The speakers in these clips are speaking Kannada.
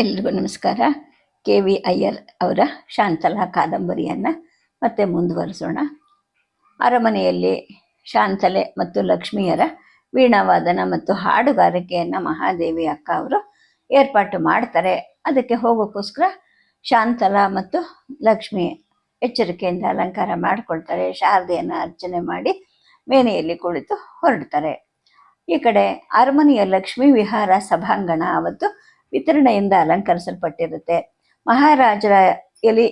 ಎಲ್ರಿಗೂ ನಮಸ್ಕಾರ. ಕೆ ವಿ ಅಯ್ಯರ್ ಅವರ ಶಾಂತಲಾ ಕಾದಂಬರಿಯನ್ನು ಮತ್ತೆ ಮುಂದುವರಿಸೋಣ. ಅರಮನೆಯಲ್ಲಿ ಶಾಂತಲೆ ಮತ್ತು ಲಕ್ಷ್ಮಿಯರ ವೀಣಾವಾದನ ಮತ್ತು ಹಾಡುಗಾರಿಕೆಯನ್ನು ಮಹಾದೇವಿ ಅಕ್ಕ ಅವರು ಏರ್ಪಾಟು ಮಾಡ್ತಾರೆ. ಅದಕ್ಕೆ ಹೋಗೋಕ್ಕೋಸ್ಕರ ಶಾಂತಲಾ ಮತ್ತು ಲಕ್ಷ್ಮಿ ಎಚ್ಚರಿಕೆಯಿಂದ ಅಲಂಕಾರ ಮಾಡಿಕೊಳ್ತಾರೆ. ಶಾರದೆಯನ್ನು ಅರ್ಚನೆ ಮಾಡಿ ಮೇನೆಯಲ್ಲಿ ಕುಳಿತು ಹೊರಡ್ತಾರೆ. ಈ ಕಡೆ ಅರಮನೆಯ ಲಕ್ಷ್ಮೀ ವಿಹಾರ ಸಭಾಂಗಣ ಅವತ್ತು ವಿತರಣೆಯಿಂದ ಅಲಂಕರಿಸಲ್ಪಟ್ಟಿರುತ್ತೆ. ಮಹಾರಾಜರ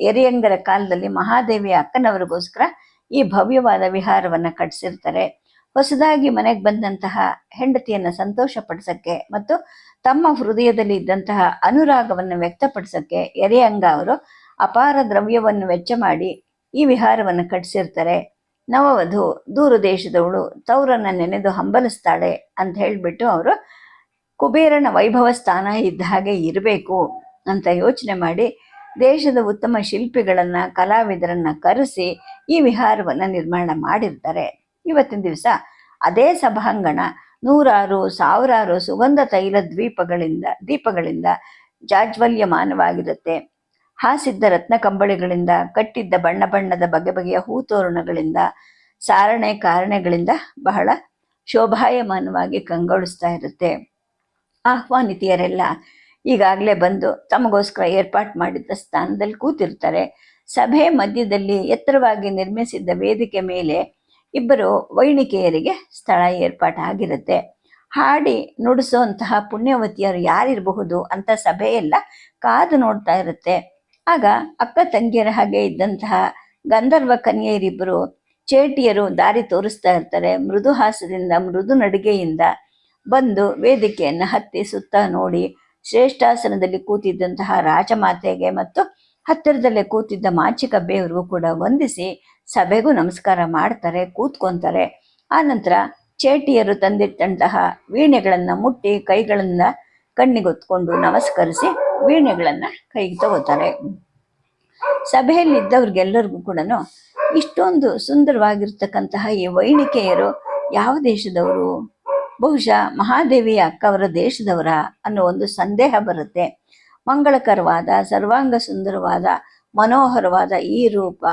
ಎರಿಯಂಗರ ಕಾಲದಲ್ಲಿ ಮಹಾದೇವಿಯ ಅಕ್ಕನವರಿಗೋಸ್ಕರ ಈ ಭವ್ಯವಾದ ವಿಹಾರವನ್ನು ಕಟ್ಟಿಸಿರ್ತಾರೆ. ಹೊಸದಾಗಿ ಮನೆಗೆ ಬಂದಂತಹ ಹೆಂಡತಿಯನ್ನು ಸಂತೋಷ ಪಡಿಸೋಕ್ಕೆ ಮತ್ತು ತಮ್ಮ ಹೃದಯದಲ್ಲಿ ಇದ್ದಂತಹ ಅನುರಾಗವನ್ನು ವ್ಯಕ್ತಪಡಿಸೋಕ್ಕೆ ಎರಿಯಂಗ ಅವರು ಅಪಾರ ದ್ರವ್ಯವನ್ನು ವೆಚ್ಚ ಮಾಡಿ ಈ ವಿಹಾರವನ್ನು ಕಟ್ಟಿಸಿರ್ತಾರೆ. ನವವಧು ದೂರ ದೇಶದವಳು ತವರನ್ನು ನೆನೆದು ಹಂಬಲಿಸ್ತಾಳೆ ಅಂತ ಹೇಳಿಬಿಟ್ಟು ಅವರು ಕುಬೇರನ ವೈಭವ ಸ್ಥಾನ ಇದ್ದ ಹಾಗೆ ಇರಬೇಕು ಅಂತ ಯೋಚನೆ ಮಾಡಿ ದೇಶದ ಉತ್ತಮ ಶಿಲ್ಪಿಗಳನ್ನು ಕಲಾವಿದರನ್ನು ಕರೆಸಿ ಈ ವಿಹಾರವನ್ನು ನಿರ್ಮಾಣ ಮಾಡಿರ್ತಾರೆ. ಇವತ್ತಿನ ದಿವಸ ಅದೇ ಸಭಾಂಗಣ ನೂರಾರು ಸಾವಿರಾರು ಸುಗಂಧ ತೈಲ ದೀಪಗಳಿಂದ ಜಾಜ್ವಲ್ಯಮಾನವಾಗಿರುತ್ತೆ. ಹಾಸಿದ್ದ ರತ್ನ ಕಂಬಳಿಗಳಿಂದ ಕಟ್ಟಿದ್ದ ಬಣ್ಣ ಬಣ್ಣದ ಬಗೆ ಬಗೆಯ ಹೂತೋರಣಗಳಿಂದ ಸಾರಣೆ ಕಾರಣೆಗಳಿಂದ ಬಹಳ ಶೋಭಾಯಮಾನವಾಗಿ ಕಂಗೊಳಿಸ್ತಾ ಇರುತ್ತೆ. ಆಹ್ವಾನಿತಿಯರೆಲ್ಲ ಈಗಾಗಲೇ ಬಂದು ತಮಗೋಸ್ಕರ ಏರ್ಪಾಟ್ ಮಾಡಿದ್ದ ಸ್ಥಾನದಲ್ಲಿ ಕೂತಿರ್ತಾರೆ. ಸಭೆ ಮಧ್ಯದಲ್ಲಿ ಎತ್ತರವಾಗಿ ನಿರ್ಮಿಸಿದ್ದ ವೇದಿಕೆ ಮೇಲೆ ಇಬ್ಬರು ವೈಣಿಕೆಯರಿಗೆ ಸ್ಥಳ ಏರ್ಪಾಟಾಗಿರುತ್ತೆ. ಹಾಡಿ ನುಡಿಸೋಂತಹ ಪುಣ್ಯವತಿಯರು ಯಾರಿರಬಹುದು ಅಂತ ಸಭೆಯೆಲ್ಲ ಕಾದು ನೋಡ್ತಾ ಇರುತ್ತೆ. ಆಗ ಅಕ್ಕ ತಂಗಿಯರ ಹಾಗೆ ಇದ್ದಂತಹ ಗಂಧರ್ವ ಕನ್ಯೆಯರಿಬ್ಬರು ಚೇಟಿಯರು ದಾರಿ ತೋರಿಸ್ತಾ ಇರ್ತಾರೆ. ಮೃದು ಹಾಸದಿಂದ ಮೃದು ನಡಿಗೆಯಿಂದ ಬಂದು ವೇದಿಕೆಯನ್ನು ಹತ್ತಿ ಸುತ್ತ ನೋಡಿ ಶ್ರೇಷ್ಠಾಸನದಲ್ಲಿ ಕೂತಿದ್ದಂತಹ ರಾಜಮಾತೆಗೆ ಮತ್ತು ಹತ್ತಿರದಲ್ಲೇ ಕೂತಿದ್ದ ಮಾಚಿಕ ಬೇವ್ರಿಗೂ ಕೂಡ ವಂದಿಸಿ ಸಭೆಗೂ ನಮಸ್ಕಾರ ಮಾಡ್ತಾರೆ, ಕೂತ್ಕೊತಾರೆ. ಆನಂತರ ಚೇಟಿಯರು ತಂದಿಟ್ಟಂತಹ ವೀಣೆಗಳನ್ನು ಮುಟ್ಟಿ ಕೈಗಳನ್ನು ಕಣ್ಣಿಗೊತ್ಕೊಂಡು ನಮಸ್ಕರಿಸಿ ವೀಣೆಗಳನ್ನು ಕೈಗೆ ತಗೋತಾರೆ. ಸಭೆಯಲ್ಲಿದ್ದವ್ರಿಗೆಲ್ಲರಿಗೂ ಕೂಡ ಇಷ್ಟೊಂದು ಸುಂದರವಾಗಿರ್ತಕ್ಕಂತಹ ಈ ವೈಣಿಕೆಯರು ಯಾವ ದೇಶದವರು, ಬಹುಶಃ ಮಹಾದೇವಿಯ ಅಕ್ಕವರ ದೇಶದವರ ಅನ್ನೋ ಒಂದು ಸಂದೇಹ ಬರುತ್ತೆ. ಮಂಗಳಕರವಾದ ಸರ್ವಾಂಗ ಸುಂದರವಾದ ಮನೋಹರವಾದ ಈ ರೂಪ,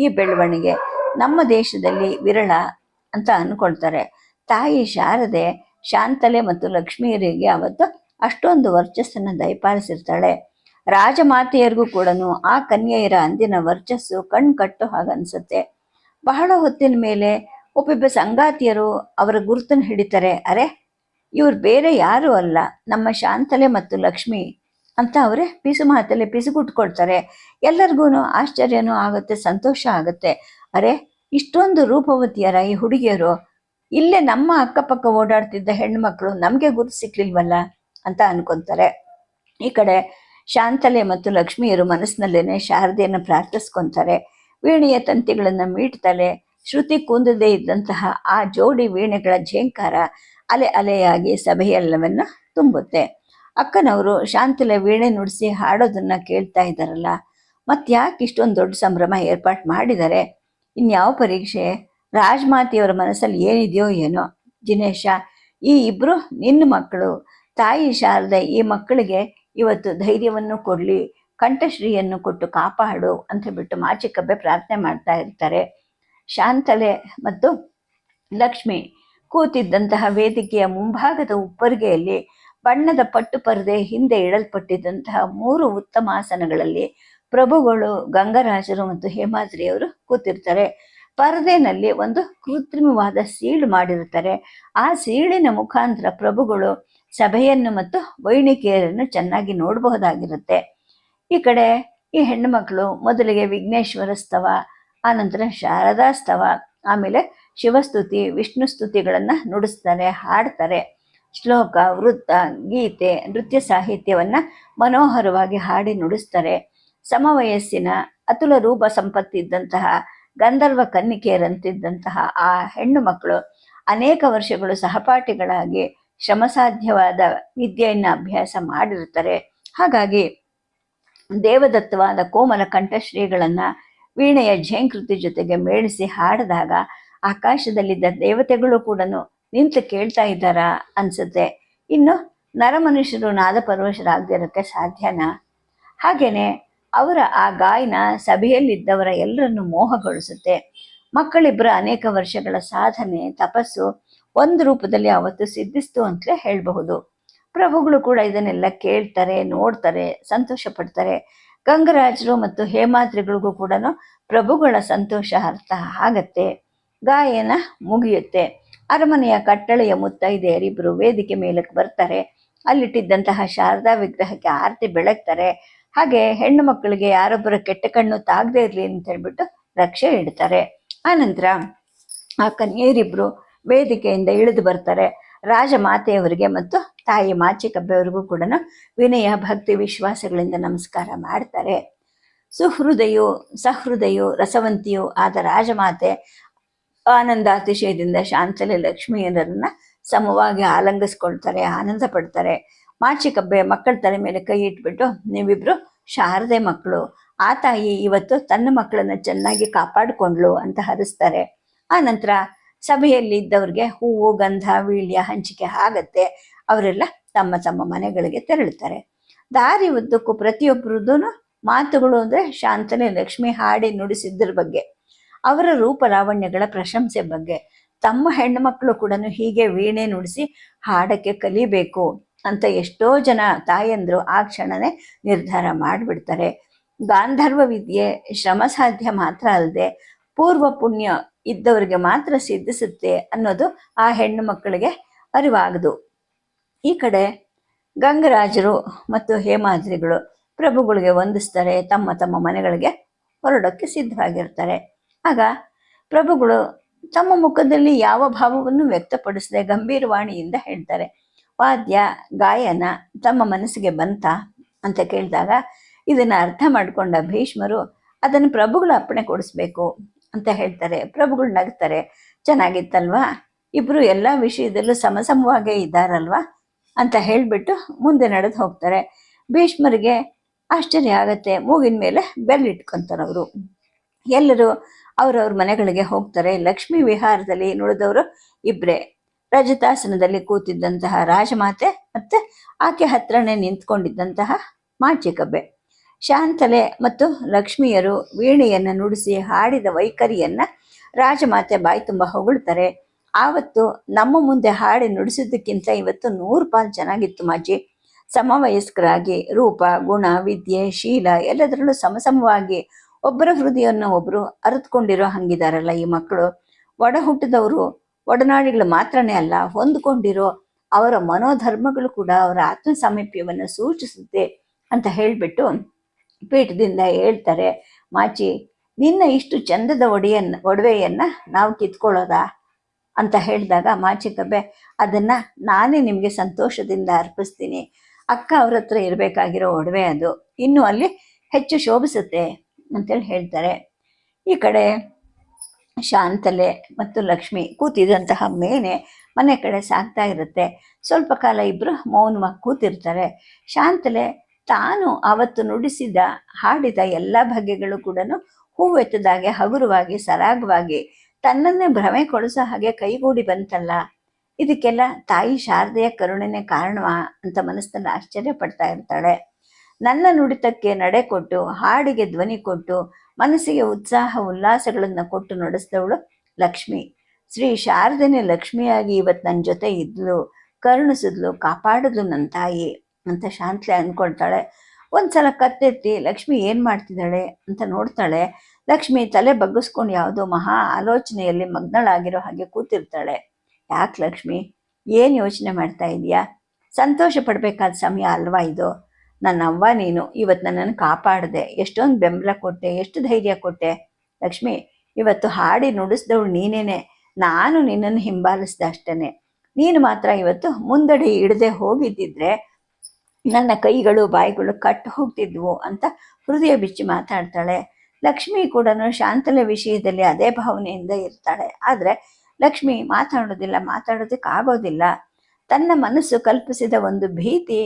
ಈ ಬೆಳವಣಿಗೆ ನಮ್ಮ ದೇಶದಲ್ಲಿ ವಿರಳ ಅಂತ ಅಂದ್ಕೊಳ್ತಾರೆ. ತಾಯಿ ಶಾರದೆ ಶಾಂತಲೆ ಮತ್ತು ಲಕ್ಷ್ಮಿಯರಿಗೆ ಅವತ್ತು ಅಷ್ಟೊಂದು ವರ್ಚಸ್ಸನ್ನು ದಯಪಾಲಿಸಿರ್ತಾಳೆ. ರಾಜಮಾತೆಯರಿಗೂ ಕೂಡ ಆ ಕನ್ಯೆಯರ ಅಂದಿನ ವರ್ಚಸ್ಸು ಕಟ್ಟು ಹಾಗನ್ಸುತ್ತೆ. ಬಹಳ ಹೊತ್ತಿನ ಮೇಲೆ ಒಬ್ಬೊಬ್ಬ ಸಂಗಾತಿಯರು ಅವರ ಗುರುತನ್ನು ಹಿಡಿತಾರೆ. ಅರೆ, ಇವ್ರು ಬೇರೆ ಯಾರೂ ಅಲ್ಲ, ನಮ್ಮ ಶಾಂತಲೆ ಮತ್ತು ಲಕ್ಷ್ಮಿ ಅಂತ ಅವರೇ ಪಿಸು ಮಾತಲ್ಲಿ ಪಿಸುಗುಟ್ಕೊಳ್ತಾರೆ. ಎಲ್ಲರಿಗೂ ಆಶ್ಚರ್ಯನೂ ಆಗುತ್ತೆ, ಸಂತೋಷ ಆಗುತ್ತೆ. ಅರೆ, ಇಷ್ಟೊಂದು ರೂಪವತಿಯರ ಈ ಹುಡುಗಿಯರು ಇಲ್ಲೇ ನಮ್ಮ ಅಕ್ಕಪಕ್ಕ ಓಡಾಡ್ತಿದ್ದ ಹೆಣ್ಮಕ್ಳು ನಮಗೆ ಗುರುತು ಸಿಕ್ಲಿಲ್ವಲ್ಲ ಅಂತ ಅನ್ಕೊತಾರೆ. ಈ ಕಡೆ ಶಾಂತಲೆ ಮತ್ತು ಲಕ್ಷ್ಮಿಯರು ಮನಸ್ಸಿನಲ್ಲೇನೆ ಶಾರದೆಯನ್ನು ಪ್ರಾರ್ಥಿಸ್ಕೊತಾರೆ. ವೀಣೆಯ ತಂತಿಗಳನ್ನು ಮೀಟ್ತಲೆ ಶ್ರುತಿ ಕುಂದದೇ ಇದ್ದಂತಹ ಆ ಜೋಡಿ ವೀಣೆಗಳ ಝೇಂಕಾರ ಅಲೆ ಅಲೆಯಾಗಿ ಸಭೆಯೆಲ್ಲವನ್ನು ತುಂಬುತ್ತೆ. ಅಕ್ಕನವರು ಶಾಂತಲೆ ವೀಣೆ ನುಡಿಸಿ ಹಾಡೋದನ್ನ ಕೇಳ್ತಾ ಇದ್ದಾರಲ್ಲ, ಮತ್ತ್ಯಾಕೆ ಇಷ್ಟೊಂದು ದೊಡ್ಡ ಸಂಭ್ರಮ ಏರ್ಪಾಟ್ ಮಾಡಿದ್ದಾರೆ? ಇನ್ಯಾವ ಪರೀಕ್ಷೆ? ರಾಜಮಾತೆಯವರ ಮನಸ್ಸಲ್ಲಿ ಏನಿದೆಯೋ ಏನೋ. ದಿನೇಶ, ಈ ಇಬ್ಬರು ನಿನ್ನ ಮಕ್ಕಳು. ತಾಯಿ ಶಾರದೆ ಈ ಮಕ್ಕಳಿಗೆ ಇವತ್ತು ಧೈರ್ಯವನ್ನು ಕೊಡಲಿ, ಕಂಠಶ್ರೀಯನ್ನು ಕೊಟ್ಟು ಕಾಪಾಡು ಅಂತ ಬಿಟ್ಟು ಮಾಚಿಕಬ್ಬೆ ಪ್ರಾರ್ಥನೆ ಮಾಡ್ತಾ ಇರ್ತಾರೆ. ಶಾಂತಲೆ ಮತ್ತು ಲಕ್ಷ್ಮಿ ಕೂತಿದ್ದಂತಹ ವೇದಿಕೆಯ ಮುಂಭಾಗದ ಉಪ್ಪರಿಗೆಯಲ್ಲಿ ಬಣ್ಣದ ಪಟ್ಟು ಪರದೆ ಹಿಂದೆ ಇಡಲ್ಪಟ್ಟಿದ್ದಂತಹ 3 ಉತ್ತಮ ಆಸನಗಳಲ್ಲಿ ಪ್ರಭುಗಳು, ಗಂಗರಾಜರು ಮತ್ತು ಹೇಮಾದ್ರಿಯವರು ಕೂತಿರ್ತಾರೆ. ಪರದೆನಲ್ಲಿ ಒಂದು ಕೃತ್ರಿಮವಾದ ಸೀಳು ಮಾಡಿರ್ತಾರೆ. ಆ ಸೀಳಿನ ಮುಖಾಂತರ ಪ್ರಭುಗಳು ಸಭೆಯನ್ನು ಮತ್ತು ವೈಣಿಕೆಯರನ್ನು ಚೆನ್ನಾಗಿ ನೋಡಬಹುದಾಗಿರುತ್ತೆ. ಈ ಕಡೆ ಈ ಹೆಣ್ಣು ಮಕ್ಕಳು ಮೊದಲಿಗೆ ವಿಘ್ನೇಶ್ವರ ಸ್ತವ, ಆನಂತರ ಶಾರದಾ ಸ್ತವ, ಆಮೇಲೆ ಶಿವಸ್ತುತಿ, ವಿಷ್ಣು ಸ್ತುತಿಗಳನ್ನು ನುಡಿಸ್ತಾರೆ, ಹಾಡ್ತಾರೆ. ಶ್ಲೋಕ, ವೃತ್ತ, ಗೀತೆ, ನೃತ್ಯ ಸಾಹಿತ್ಯವನ್ನು ಮನೋಹರವಾಗಿ ಹಾಡಿ ನುಡಿಸ್ತಾರೆ. ಸಮವಯಸ್ಸಿನ ಅತುಲ ರೂಪ ಸಂಪತ್ತಿದ್ದಂತಹ ಗಂಧರ್ವ ಕನ್ನಿಕೆಯರಂತಿದ್ದಂತಹ ಆ ಹೆಣ್ಣು ಮಕ್ಕಳು ಅನೇಕ ವರ್ಷಗಳು ಸಹಪಾಠಿಗಳಾಗಿ ಶ್ರಮಸಾಧ್ಯವಾದ ವಿದ್ಯೆಯನ್ನು ಅಭ್ಯಾಸ ಮಾಡಿರ್ತಾರೆ. ಹಾಗಾಗಿ ದೇವದತ್ತವಾದ ಕೋಮಲ ಕಂಠಶ್ರೀಗಳನ್ನು ವೀಣೆಯ ಝೇಂಕೃತಿ ಜೊತೆಗೆ ಮೇಳಿಸಿ ಹಾಡಿದಾಗ ಆಕಾಶದಲ್ಲಿದ್ದ ದೇವತೆಗಳು ಕೂಡ ನಿಂತು ಕೇಳ್ತಾ ಇದ್ದಾರಾ ಅನ್ಸುತ್ತೆ. ಇನ್ನು ನರಮನುಷ್ಯರು ನಾದಪರವಶರಾಗದಿರೋಕ್ಕೆ ಸಾಧ್ಯನಾ? ಹಾಗೇನೆ ಅವರ ಆ ಗಾಯನ ಸಭೆಯಲ್ಲಿದ್ದವರ ಎಲ್ಲರನ್ನು ಮೋಹಗೊಳಿಸುತ್ತೆ. ಮಕ್ಕಳಿಬ್ಬರ ಅನೇಕ ವರ್ಷಗಳ ಸಾಧನೆ ತಪಸ್ಸು ಒಂದು ರೂಪದಲ್ಲಿ ಅವತ್ತು ಸಿದ್ಧಿಸ್ತು ಅಂತಲೇ ಹೇಳಬಹುದು. ಪ್ರಭುಗಳು ಕೂಡ ಇದನ್ನೆಲ್ಲ ಕೇಳ್ತಾರೆ, ನೋಡ್ತಾರೆ, ಸಂತೋಷ ಪಡ್ತಾರೆ. ಗಂಗರಾಜರು ಮತ್ತು ಹೇಮಾದ್ರಿಗಳಿಗೂ ಕೂಡ ಪ್ರಭುಗಳ ಸಂತೋಷ ಅರ್ಥ ಆಗತ್ತೆ. ಗಾಯನ ಮುಗಿಯುತ್ತೆ. ಅರಮನೆಯ ಕಟ್ಟಳೆಯ ಮುತ್ತೈದೆಯರಿಬ್ಬರು ವೇದಿಕೆ ಮೇಲಕ್ಕೆ ಬರ್ತಾರೆ. ಅಲ್ಲಿಟ್ಟಿದ್ದಂತಹ ಶಾರದಾ ವಿಗ್ರಹಕ್ಕೆ ಆರತಿ ಬೆಳಗ್ತಾರೆ. ಹಾಗೆ ಹೆಣ್ಣು ಮಕ್ಕಳಿಗೆ ಯಾರೊಬ್ಬರ ಕೆಟ್ಟ ಕಣ್ಣು ತಾಗದೇ ಇರಲಿ ಅಂತ ಹೇಳ್ಬಿಟ್ಟು ರಕ್ಷೆ ಇಡ್ತಾರೆ. ಆನಂತರ ಆ ಕನ್ಯೆಯರಿಬ್ರು ವೇದಿಕೆಯಿಂದ ಇಳಿದು ಬರ್ತಾರೆ. ರಾಜಮಾತೆಯವರಿಗೆ ಮತ್ತು ತಾಯಿ ಮಾಚಿಕಬ್ಬೆಯವರಿಗೂ ಕೂಡ ವಿನಯ ಭಕ್ತಿ ವಿಶ್ವಾಸಗಳಿಂದ ನಮಸ್ಕಾರ ಮಾಡ್ತಾರೆ. ಸಹೃದಯು ರಸವಂತಿಯು ಆದ ರಾಜಮಾತೆ ಆನಂದಾತಿಶಯದಿಂದ ಶಾಂತಲೆ ಲಕ್ಷ್ಮಿಯರನ್ನ ಸಮವಾಗಿ ಆಲಂಗಿಸ್ಕೊಳ್ತಾರೆ, ಆನಂದ ಪಡ್ತಾರೆ. ಮಾಚಿಕಬ್ಬೆ ಮಕ್ಕಳ ತಲೆ ಮೇಲೆ ಕೈ ಇಟ್ಬಿಟ್ಟು, ನೀವಿಬ್ರು ಶಾರದೆ ಮಕ್ಕಳು, ಆ ತಾಯಿ ಇವತ್ತು ತನ್ನ ಮಕ್ಕಳನ್ನ ಚೆನ್ನಾಗಿ ಕಾಪಾಡಿಕೊಂಡ್ಲು ಅಂತ ಹರಿಸ್ತಾರೆ. ಆ ನಂತರ ಸಭೆಯಲ್ಲಿ ಇದ್ದವ್ರಿಗೆ ಹೂವು ಗಂಧ ವೀಳ್ಯ ಹಂಚಿಕೆ ಆಗತ್ತೆ. ಅವರೆಲ್ಲ ತಮ್ಮ ತಮ್ಮ ಮನೆಗಳಿಗೆ ತೆರಳುತ್ತಾರೆ. ದಾರಿ ಉದ್ದಕ್ಕೂ ಪ್ರತಿಯೊಬ್ಬರದ್ದು ಮಾತುಗಳು ಅಂದರೆ ಶಾಂತನೆ ಲಕ್ಷ್ಮಿ ಹಾಡಿ ನುಡಿಸಿದ್ದರ ಬಗ್ಗೆ, ಅವರ ರೂಪ ಲಾವಣ್ಯಗಳ ಪ್ರಶಂಸೆ ಬಗ್ಗೆ. ತಮ್ಮ ಹೆಣ್ಣು ಮಕ್ಕಳು ಕೂಡ ಹೀಗೆ ವೀಣೆ ನುಡಿಸಿ ಹಾಡಕ್ಕೆ ಕಲಿಬೇಕು ಅಂತ ಎಷ್ಟೋ ಜನ ತಾಯಂದ್ರು ಆ ಕ್ಷಣನೇ ನಿರ್ಧಾರ ಮಾಡಿಬಿಡ್ತಾರೆ. ಗಾಂಧರ್ವ ವಿದ್ಯೆ ಶ್ರಮ ಸಾಧ್ಯ ಮಾತ್ರ ಅಲ್ಲದೆ ಪೂರ್ವ ಪುಣ್ಯ ಇದ್ದವರಿಗೆ ಮಾತ್ರ ಸಿದ್ಧಿಸುತ್ತೆ ಅನ್ನೋದು ಆ ಹೆಣ್ಣು ಮಕ್ಕಳಿಗೆ ಅರಿವಾಗದು. ಈ ಕಡೆ ಗಂಗರಾಜರು ಮತ್ತು ಹೇಮಾದ್ರಿಗಳು ಪ್ರಭುಗಳಿಗೆ ವಂದಿಸ್ತಾರೆ, ತಮ್ಮ ತಮ್ಮ ಮನೆಗಳಿಗೆ ಹೊರಡೋಕ್ಕೆ ಸಿದ್ಧವಾಗಿರ್ತಾರೆ. ಆಗ ಪ್ರಭುಗಳು ತಮ್ಮ ಮುಖದಲ್ಲಿ ಯಾವ ಭಾವವನ್ನು ವ್ಯಕ್ತಪಡಿಸದೆ ಗಂಭೀರವಾಣಿಯಿಂದ ಹೇಳ್ತಾರೆ, ವಾದ್ಯ ಗಾಯನ ತಮ್ಮ ಮನಸ್ಸಿಗೆ ಬಂತ ಅಂತ ಕೇಳಿದಾಗ ಇದನ್ನು ಅರ್ಥ ಮಾಡಿಕೊಂಡ ಭೀಷ್ಮರು ಅದನ್ನು ಪ್ರಭುಗಳ ಅಪ್ಪಣೆ ಕೊಡಿಸ್ಬೇಕು ಅಂತ ಹೇಳ್ತಾರೆ. ಪ್ರಭುಗಳು ನಗ್ತಾರೆ, ಚೆನ್ನಾಗಿತ್ತಲ್ವಾ, ಇಬ್ಬರು ಎಲ್ಲ ವಿಷಯದಲ್ಲೂ ಸಮಸಮವಾಗೇ ಇದ್ದಾರಲ್ವಾ ಅಂತ ಹೇಳಿಬಿಟ್ಟು ಮುಂದೆ ನಡೆದು ಹೋಗ್ತಾರೆ. ಭೀಷ್ಮರಿಗೆ ಆಶ್ಚರ್ಯ ಆಗತ್ತೆ. ಮೂಗಿನ ಮೇಲೆ ಬೆಲ್ಲಿಟ್ಕೊಂತಾರೆ ಅವರು. ಎಲ್ಲರೂ ಅವರವ್ರ ಮನೆಗಳಿಗೆ ಹೋಗ್ತಾರೆ. ಲಕ್ಷ್ಮೀ ವಿಹಾರದಲ್ಲಿ ನುಳಿದವರು ಇಬ್ಬರೇ, ರಜತಾಸನದಲ್ಲಿ ಕೂತಿದ್ದಂತಹ ರಾಜಮಾತೆ ಮತ್ತೆ ಆಕೆ ಹತ್ರನೇ ನಿಂತ್ಕೊಂಡಿದ್ದಂತಹ ಮಾಚಿಕಬ್ಬೆ. ಶಾಂತಲೆ ಮತ್ತು ಲಕ್ಷ್ಮಿಯರು ವೀಣೆಯನ್ನು ನುಡಿಸಿ ಹಾಡಿದ ವೈಖರಿಯನ್ನ ರಾಜಮಾತೆ ಬಾಯಿ ತುಂಬ ಹೊಗಳ್ತಾರೆ. ಆವತ್ತು ನಮ್ಮ ಮುಂದೆ ಹಾಡಿ ನುಡಿಸಿದ್ದಕ್ಕಿಂತ ಇವತ್ತು 100 ಪಾಲು ಚೆನ್ನಾಗಿತ್ತು ಮಾಜಿ. ಸಮವಯಸ್ಕರಾಗಿ ರೂಪ ಗುಣ ವಿದ್ಯೆ ಶೀಲ ಎಲ್ಲದರಲ್ಲೂ ಸಮಸಮವಾಗಿ ಒಬ್ಬರ ಹೃದಯವನ್ನು ಒಬ್ಬರು ಅರಿತುಕೊಂಡಿರೋ ಹಂಗಿದಾರಲ್ಲ ಈ ಮಕ್ಕಳು. ಒಡ ಹುಟ್ಟಿದವರು ಒಡನಾಡಿಗಳು ಮಾತ್ರನೇ ಅಲ್ಲ, ಹೊಂದ್ಕೊಂಡಿರೋ ಅವರ ಮನೋಧರ್ಮಗಳು ಕೂಡ ಅವರ ಆತ್ಮ ಸಾಮೀಪ್ಯವನ್ನು ಸೂಚಿಸುತ್ತೆ ಅಂತ ಹೇಳಿಬಿಟ್ಟು ಪೀಠದಿಂದ ಹೇಳ್ತಾರೆ, ಮಾಚಿ ನಿನ್ನ ಇಷ್ಟು ಚಂದದ ಒಡವೆಯನ್ನ ನಾವು ಕಿತ್ಕೊಳ್ಳೋದಾ ಅಂತ ಹೇಳಿದಾಗ ಮಾಚಿಕಬ್ಬೆ ಅದನ್ನ ನಾನೇ ನಿಮಗೆ ಸಂತೋಷದಿಂದ ಅರ್ಪಿಸ್ತೀನಿ. ಅಕ್ಕ ಅವ್ರ ಹತ್ರ ಇರಬೇಕಾಗಿರೋ ಒಡವೆ ಅದು, ಇನ್ನು ಅಲ್ಲಿ ಹೆಚ್ಚು ಶೋಭಿಸುತ್ತೆ ಅಂತೇಳಿ ಹೇಳ್ತಾರೆ. ಈ ಕಡೆ ಶಾಂತಲೆ ಮತ್ತು ಲಕ್ಷ್ಮಿ ಕೂತಿದ್ದಂತಹ ಮೇನೆ ಮನೆ ಕಡೆ ಸಾಗ್ತಾ ಇರುತ್ತೆ. ಸ್ವಲ್ಪ ಕಾಲ ಇಬ್ಬರು ಮೌನವಾಗಿ ಕೂತಿರ್ತಾರೆ. ಶಾಂತಲೆ ತಾನು ಆವತ್ತು ನುಡಿಸಿದ ಹಾಡಿದ ಎಲ್ಲ ಬಗೆಗಳು ಕೂಡ ಹೂವೆತ್ತದಾಗೆ ಹಗುರವಾಗಿ ಸರಾಗವಾಗಿ ತನ್ನನ್ನೇ ಭ್ರಮೆ ಕೊಡಿಸೋ ಹಾಗೆ ಕೈಗೂಡಿ ಬಂತಲ್ಲ, ಇದಕ್ಕೆಲ್ಲ ತಾಯಿ ಶಾರದೆಯ ಕರುಣೆನೇ ಕಾರಣವಾ ಅಂತ ಮನಸ್ಸಲ್ಲಿ ಆಶ್ಚರ್ಯ ಪಡ್ತಾ ಇರ್ತಾಳೆ. ನನ್ನ ನುಡಿತಕ್ಕೆ ನಡೆ ಕೊಟ್ಟು ಹಾಡಿಗೆ ಧ್ವನಿ ಕೊಟ್ಟು ಮನಸ್ಸಿಗೆ ಉತ್ಸಾಹ ಉಲ್ಲಾಸಗಳನ್ನು ಕೊಟ್ಟು ನಡೆಸಿದವಳು ಲಕ್ಷ್ಮಿ. ಶ್ರೀ ಶಾರದೆನೇ ಲಕ್ಷ್ಮಿಯಾಗಿ ಇವತ್ತು ನನ್ನ ಜೊತೆ ಇದ್ಲು, ಕರುಣಿಸಿದ್ಲು, ಕಾಪಾಡಿದ್ಲು ನನ್ನ ತಾಯಿ ಅಂತ ಶಾಂತಲೆ ಅಂದ್ಕೊಳ್ತಾಳೆ. ಒಂದ್ಸಲ ಕತ್ತೆತ್ತಿ ಲಕ್ಷ್ಮಿ ಏನು ಮಾಡ್ತಿದ್ದಾಳೆ ಅಂತ ನೋಡ್ತಾಳೆ. ಲಕ್ಷ್ಮಿ ತಲೆ ಬಗ್ಗಿಸ್ಕೊಂಡು ಯಾವುದೋ ಮಹಾ ಆಲೋಚನೆಯಲ್ಲಿ ಮಗ್ನಳಾಗಿರೋ ಹಾಗೆ ಕೂತಿರ್ತಾಳೆ. ಯಾಕೆ ಲಕ್ಷ್ಮಿ, ಏನು ಯೋಚನೆ ಮಾಡ್ತಾ ಇದೀಯಾ? ಸಂತೋಷ ಪಡಬೇಕಾದ ಸಮಯ ಅಲ್ವಾ ಇದು? ನನ್ನ ಅವ್ವ ನೀನು ಇವತ್ತು ನನ್ನನ್ನು ಕಾಪಾಡಿದೆ, ಎಷ್ಟೊಂದು ಬೆಂಬಲ ಕೊಟ್ಟೆ, ಎಷ್ಟು ಧೈರ್ಯ ಕೊಟ್ಟೆ. ಲಕ್ಷ್ಮಿ, ಇವತ್ತು ಹಾಡಿ ನುಡಿಸ್ದವಳು ನೀನೇನೆ, ನಾನು ನಿನ್ನನ್ನು ಹಿಂಬಾಲಿಸ್ದೆ ಅಷ್ಟೇ. ನೀನು ಮಾತ್ರ ಇವತ್ತು ಮುಂದಡಿ ಇಡದೆ ಹೋಗಿದ್ದಿದ್ರೆ ನನ್ನ ಕೈಗಳು ಬಾಯಿಗಳು ಕಟ್ಟು ಹೋಗ್ತಿದ್ವು ಅಂತ ಹೃದಯ ಬಿಚ್ಚಿ ಮಾತಾಡ್ತಾಳೆ. ಲಕ್ಷ್ಮಿ ಕೂಡ ಶಾಂತಲೆ ವಿಷಯದಲ್ಲಿ ಅದೇ ಭಾವನೆಯಿಂದ ಇರ್ತಾಳೆ. ಆದರೆ ಲಕ್ಷ್ಮಿ ಮಾತಾಡೋದಕ್ಕಾಗೋದಿಲ್ಲ. ತನ್ನ ಮನಸ್ಸು ಕಲ್ಪಿಸಿದ ಒಂದು ಭೀತಿ